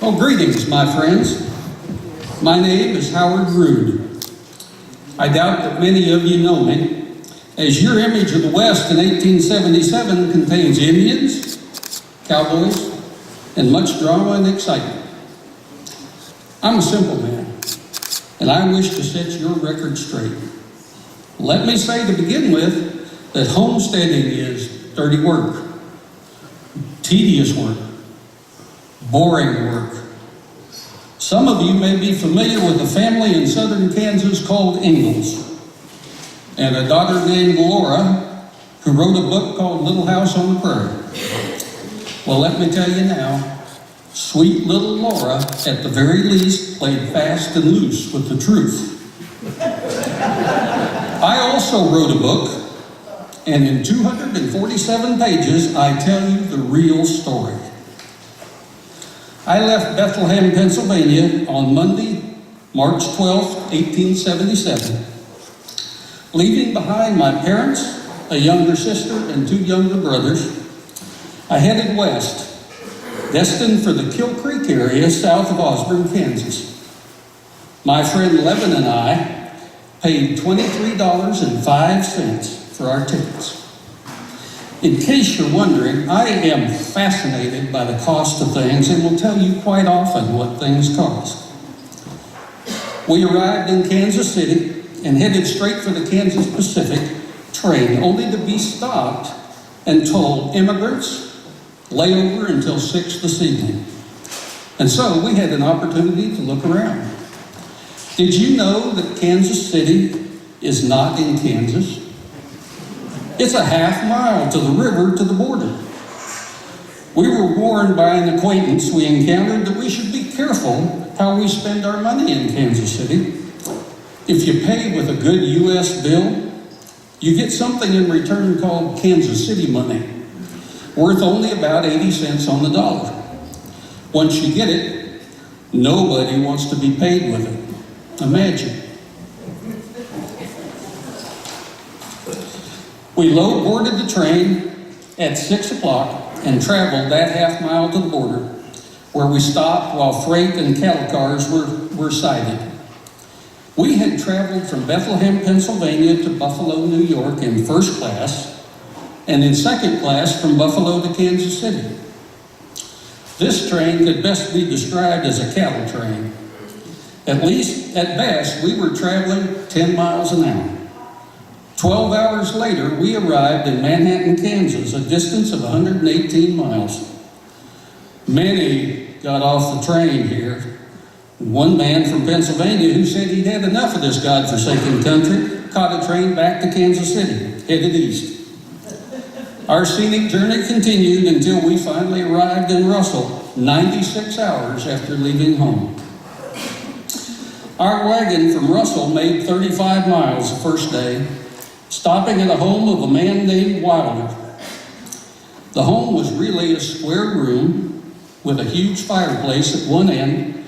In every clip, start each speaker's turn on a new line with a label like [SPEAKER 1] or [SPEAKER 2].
[SPEAKER 1] Well, greetings, my friends. My name is Howard Reude. I doubt that many of you know me, as your image of the West in 1877 contains Indians, cowboys, and much drama and excitement. I'm a simple man, and I wish to set your record straight. Let me say to begin with that homesteading is dirty work, tedious work, boring work. Some of you may be familiar with a family in southern Kansas called Ingalls, and a daughter named Laura who wrote a book called Little House on the Prairie. Well, let me tell you now, sweet little Laura, at the very least, played fast and loose with the truth. I also wrote a book, and in 247 pages, I tell you the real story. I left Bethlehem, Pennsylvania on Monday, March 12, 1877, leaving behind my parents, a younger sister, and 2 younger brothers. I headed west, destined for the Kill Creek area south of Osborne, Kansas. My friend Levin and I paid $23.05 for our tickets. In case you're wondering, I am fascinated by the cost of things and will tell you quite often what things cost. We arrived in Kansas City and headed straight for the Kansas Pacific train, only to be stopped and told, immigrants, lay over until 6 this evening. And so we had an opportunity to look around. Did you know that Kansas City is not in Kansas? It's a half mile to the river to the border. We were warned by an acquaintance we encountered that we should be careful how we spend our money in Kansas City. If you pay with a good U.S. bill, you get something in return called Kansas City money, worth only about 80 cents on the dollar. Once you get it, nobody wants to be paid with it. Imagine. We low boarded the train at 6 o'clock and traveled that half mile to the border, where we stopped while freight and cattle cars were sighted. We had traveled from Bethlehem, Pennsylvania to Buffalo, New York in first class, and in second class from Buffalo to Kansas City. This train could best be described as a cattle train. At least, at best, we were traveling 10 miles an hour. 12 hours later, we arrived in Manhattan, Kansas, a distance of 118 miles. Many got off the train here. One man from Pennsylvania who said he'd had enough of this godforsaken country caught a train back to Kansas City, headed east. Our scenic journey continued until we finally arrived in Russell, 96 hours after leaving home. Our wagon from Russell made 35 miles the first day, stopping at a home of a man named Wilder. The home was really a square room with a huge fireplace at one end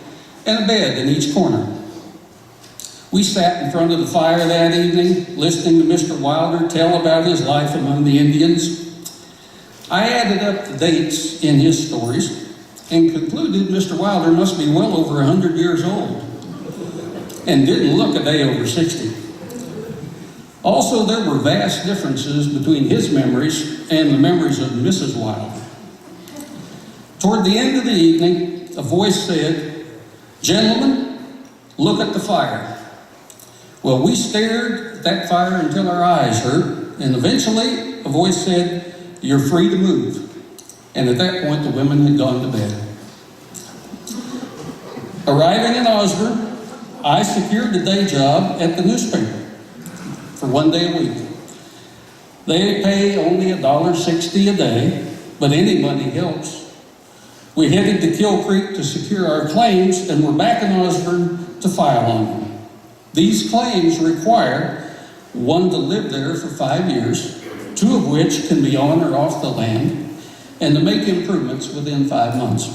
[SPEAKER 1] and a bed in each corner. We sat in front of the fire that evening, listening to Mr. Wilder tell about his life among the Indians. I added up the dates in his stories and concluded Mr. Wilder must be well over 100 years old and didn't look a day over 60. Also, there were vast differences between his memories and the memories of Mrs. Wilder. Toward the end of the evening, a voice said, "Gentlemen, look at the fire." Well, we stared at that fire until our eyes hurt, and eventually a voice said, "You're free to move." And at that point, the women had gone to bed. Arriving in Osborne, I secured a day job at the newspaper for 1 day a week. They pay only $1.60 a day, but any money helps. We headed to Kill Creek to secure our claims, and we're back in Osborne to file on them. These claims require one to live there for 5 years, 2 of which can be on or off the land, and to make improvements within 5 months.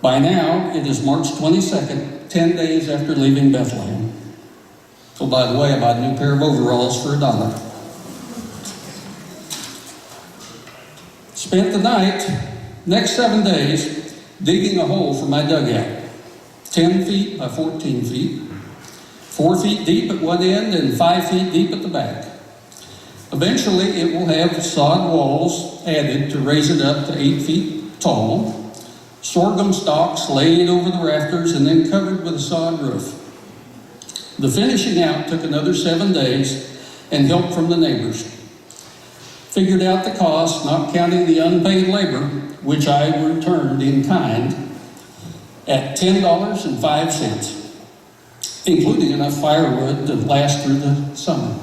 [SPEAKER 1] By now, it is March 22nd, 10 days after leaving Bethlehem. Oh, by the way, I bought a new pair of overalls for $1. Spent the night. Next 7 days, digging a hole for my dugout, 10 feet by 14 feet, 4 feet deep at one end and 5 feet deep at the back. Eventually, it will have sod walls added to raise it up to 8 feet tall, sorghum stalks laid over the rafters and then covered with a sod roof. The finishing out took another 7 days and help from the neighbors. Figured out the cost, not counting the unpaid labor, which I returned in kind, at $10.05, including enough firewood to last through the summer.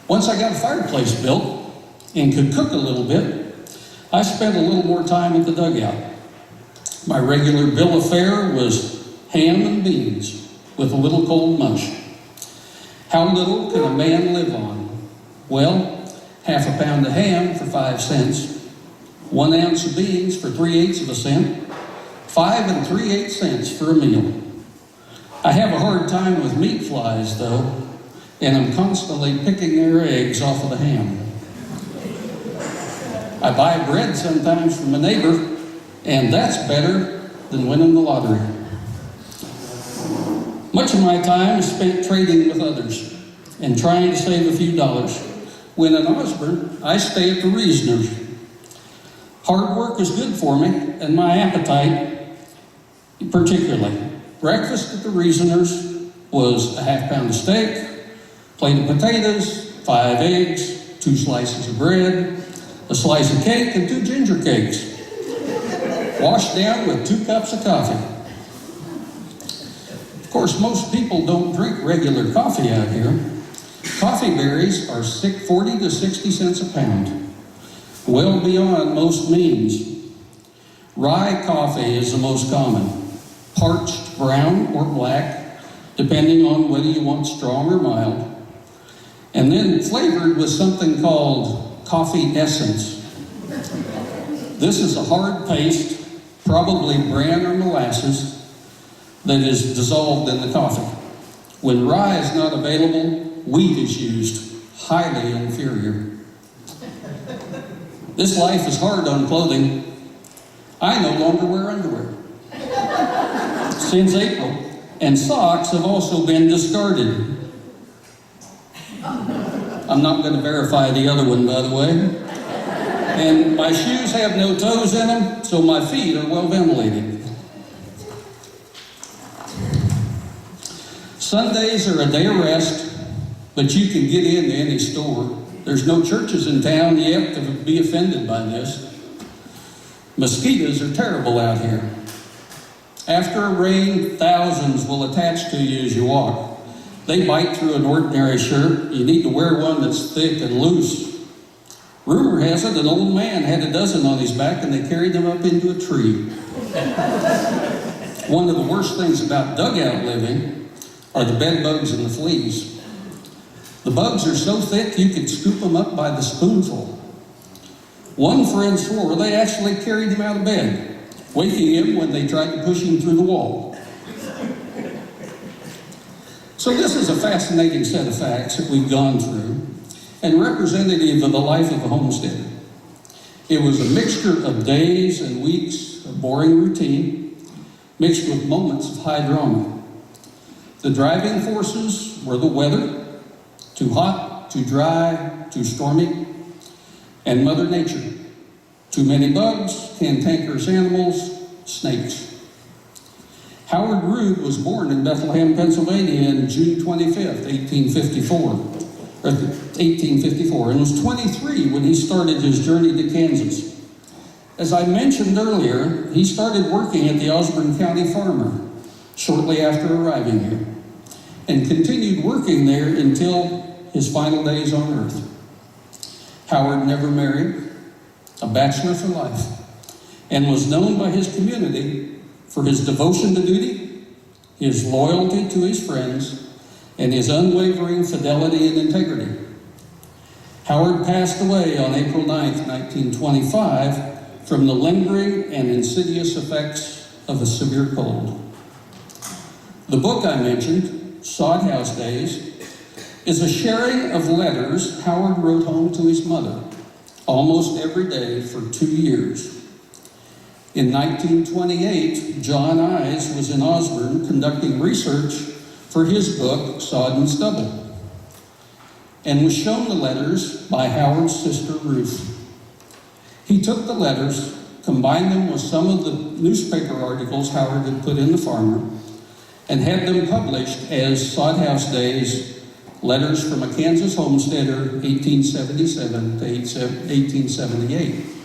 [SPEAKER 1] Once I got a fireplace built and could cook a little bit, I spent a little more time at the dugout. My regular bill of fare was ham and beans with a little cold mush. How little can a man live on? Well, half a pound of ham for 5 cents, 1 ounce of beans for 3/8 of a cent, 5 3/8 cents for a meal. I have a hard time with meat flies, though, and I'm constantly picking their eggs off of the ham. I buy bread sometimes from a neighbor, and that's better than winning the lottery. Much of my time is spent trading with others and trying to save a few dollars. When in Osborne, I stay at the Reasoners. Hard work is good for me, and my appetite particularly. Breakfast at the Reasoners was a half pound of steak, plate of potatoes, 5 eggs, 2 slices of bread, a slice of cake, and 2 ginger cakes, washed down with 2 cups of coffee. Of course, most people don't drink regular coffee out here. Coffee berries are 40 to 60 cents a pound, well beyond most means. Rye coffee is the most common, parched brown or black, depending on whether you want strong or mild, and then flavored with something called coffee essence. This is a hard paste, probably bran or molasses, that is dissolved in the coffee. When rye is not available, wheat is used, highly inferior. This life is hard on clothing. I no longer wear underwear since April, and socks have also been discarded. I'm not going to verify the other one, by the way. And my shoes have no toes in them, so my feet are well ventilated. Sundays are a day of rest, but you can get into any store. There's no churches in town yet to be offended by this. Mosquitoes are terrible out here. After a rain, thousands will attach to you as you walk. They bite through an ordinary shirt. You need to wear one that's thick and loose. Rumor has it an old man had a dozen on his back and they carried him up into a tree. One of the worst things about dugout living are the bed bugs and the fleas. The bugs are so thick you could scoop them up by the spoonful. One friend swore they actually carried him out of bed, waking him when they tried to push him through the wall. So this is a fascinating set of facts that we've gone through and representative of the life of a homesteader. It was a mixture of days and weeks of boring routine, mixed with moments of high drama. The driving forces were the weather, too hot, too dry, too stormy, and Mother Nature. Too many bugs, cantankerous animals, snakes. Howard Reude was born in Bethlehem, Pennsylvania on June 25th, 1854, and was 23 when he started his journey to Kansas. As I mentioned earlier, he started working at the Osborne County Farmer shortly after arriving here, and continued working there until his final days on earth. Howard never married, a bachelor for life, and was known by his community for his devotion to duty, his loyalty to his friends, and his unwavering fidelity and integrity. Howard passed away on April 9th, 1925, from the lingering and insidious effects of a severe cold. The book I mentioned, Sod House Days, is a sharing of letters Howard wrote home to his mother almost every day for 2 years. In 1928, John Ives was in Osborne conducting research for his book, Sod and Stubble, and was shown the letters by Howard's sister Ruth. He took the letters, combined them with some of the newspaper articles Howard had put in the Farmer, and had them published as Sod House Days, Letters from a Kansas Homesteader, 1877 to 1878.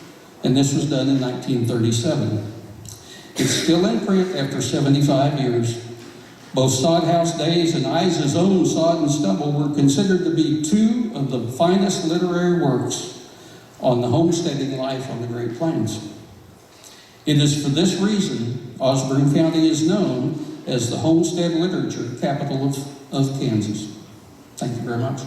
[SPEAKER 1] And this was done in 1937. It's still in print after 75 years. Both Sod House Days and Ives's own Sod and Stubble were considered to be two of the finest literary works on the homesteading life on the Great Plains. It is for this reason Osborne County is known as the homestead literature capital of Kansas. Thank you very much.